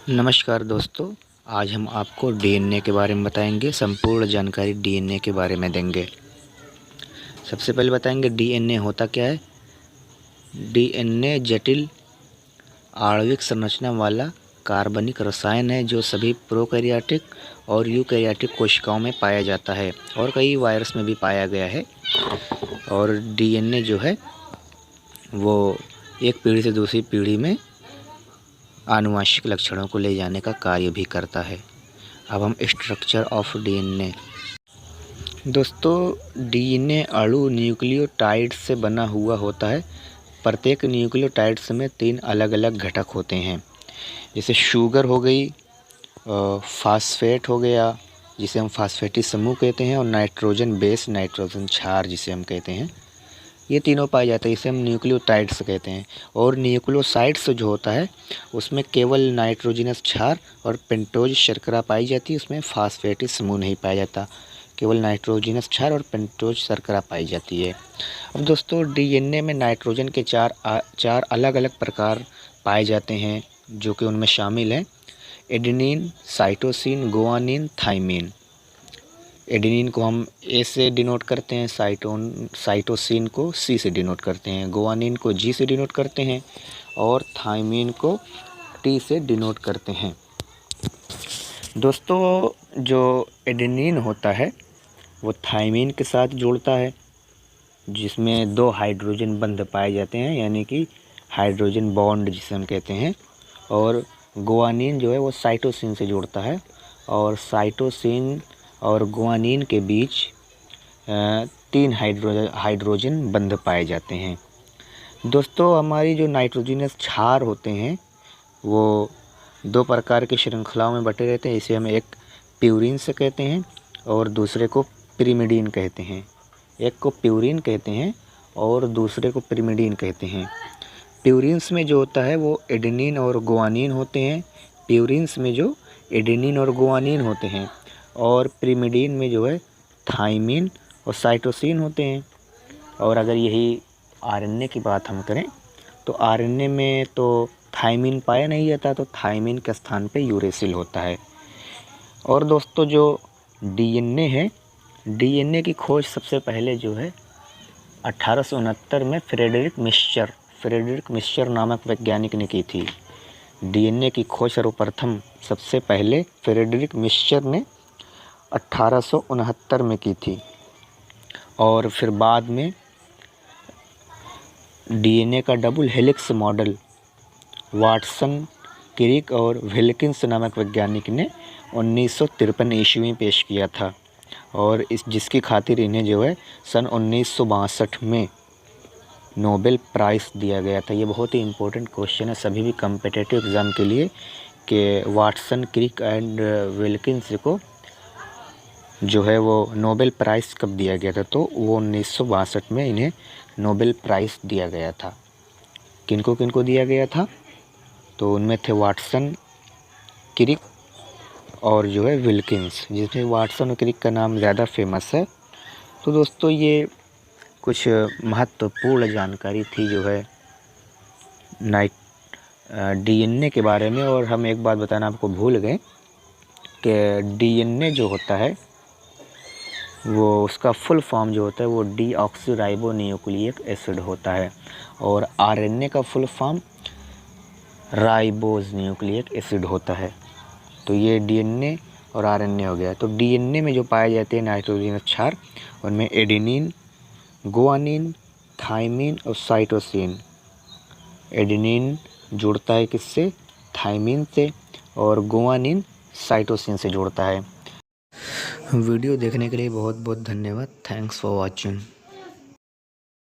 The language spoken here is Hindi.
नमस्कार दोस्तों, आज हम आपको डीएनए के बारे में बताएंगे। संपूर्ण जानकारी डीएनए के बारे में देंगे। सबसे पहले बताएंगे डीएनए होता क्या है। डीएनए जटिल आणविक संरचना वाला कार्बनिक रसायन है जो सभी प्रोकैरियोटिक और यूकैरियोटिक कोशिकाओं में पाया जाता है और कई वायरस में भी पाया गया है। और डीएनए जो है वो एक पीढ़ी से दूसरी पीढ़ी में आनुवांशिक लक्षणों को ले जाने का कार्य भी करता है। अब हम स्ट्रक्चर ऑफ डीएनए। दोस्तों, डीएनए अणु न्यूक्लियोटाइड से बना हुआ होता है। प्रत्येक न्यूक्लियोटाइड्स में 3 अलग अलग घटक होते हैं, जैसे शुगर हो गई, फास्फेट हो गया जिसे हम फास्फेटी समूह कहते हैं, और नाइट्रोजन बेस, नाइट्रोजन क्षार जिसे हम कहते हैं। ये तीनों पाए जाते हैं, इसे हम न्यूक्लियोटाइड्स कहते हैं। और न्यूक्लियोसाइड्स जो होता है उसमें केवल नाइट्रोजनस क्षार और पेंटोज शर्करा पाई जाती है, उसमें फास्फेटी समूह नहीं पाया जाता। केवल नाइट्रोजनस क्षार और पेंटोज शर्करा पाई जाती है। अब दोस्तों, डीएनए में नाइट्रोजन के चार अलग अलग प्रकार पाए जाते हैं, जो कि उनमें शामिल हैं adenine, cytosine, guanine, thymine. Adenine को हम ए से डिनोट करते हैं, साइटोसिन को सी से डिनोट करते हैं, गुआनिन को जी से डिनोट करते हैं और थाइमिन को टी से डिनोट करते हैं। दोस्तों, जो एडेनिन होता है वो थाइमिन के साथ जुड़ता है, जिसमें 2 हाइड्रोजन बंध पाए जाते हैं, यानी कि हाइड्रोजन बॉन्ड जिसे हम कहते हैं। और गुआनिन जो है वो साइटोसिन से जुड़ता है, और साइटोसिन और गुआनिन के बीच 3 हाइड्रोजन बंध पाए जाते हैं। दोस्तों, हमारी जो नाइट्रोजनस क्षार होते हैं वो 2 प्रकार की श्रृंखलाओं में बटे रहते हैं। इसे हम एक प्यूरिन से कहते हैं और दूसरे को पिरिमिडीन कहते हैं। एक को प्यूरिन कहते हैं और दूसरे को पिरिमिडीन कहते हैं। प्यूरिन्स में जो होता है वो एडेनिन और गुआनिन होते हैं। प्यूरिन्स में जो एडेनिन और गुआनिन होते हैं, और पिरिमिडीन में जो है थाइमिन और साइटोसिन होते हैं। और अगर यही आरएनए की बात हम करें तो आरएनए में तो थाइमिन पाया नहीं जाता, तो थाइमिन के स्थान पे यूरेसिल होता है। और दोस्तों, जो डीएनए है, डीएनए की खोज सबसे पहले जो है 1869 में फ्रेडरिक मिस्चर नामक वैज्ञानिक ने की थी। डीएनए की खोज सर्वप्रथम सबसे पहले फ्रेडरिक मिस्चर ने 1869 में की थी। और फिर बाद में डीएनए का डबल हेलिक्स मॉडल वाटसन, क्रिक और विल्किंस नामक वैज्ञानिक ने 1953 ईस्वी में पेश किया था, और जिसकी खातिर इन्हें जो है सन 1962 में नोबेल प्राइज़ दिया गया था। ये बहुत ही इम्पोर्टेंट क्वेश्चन है सभी भी कम्पिटिटिव एग्ज़ाम के लिए, कि वाटसन, क्रिक एंड विल्किंस को जो है वो नोबेल प्राइज़ कब दिया गया था। तो वो 1962 में इन्हें नोबेल प्राइज़ दिया गया था। किनको दिया गया था? तो उनमें थे वाटसन, क्रिक और जो है विल्किंस, जिसमें वाटसन और क्रिक का नाम ज़्यादा फेमस है। तो दोस्तों, ये कुछ महत्वपूर्ण जानकारी थी जो है डीएनए के बारे में। और हम एक बात बताना आपको भूल गए कि डीएनए जो होता है वो उसका फुल फॉर्म जो होता है वो डीऑक्सीराइबोन्यूक्लिक एसिड होता है, और आरएनए का full form ribose nucleic acid होता है। तो ये डीएनए और आरएनए हो गया। तो डीएनए में जो पाए जाते हैं नाइट्रोजनस क्षार, उनमें एडेनिन, गुआनिन, थाइमिन और साइटोसिन। एडेनिन जुड़ता है किससे? थाइमिन से, और गुआनिन साइटोसिन से जुड़ता है। वीडियो देखने के लिए बहुत बहुत धन्यवाद। Thanks for watching.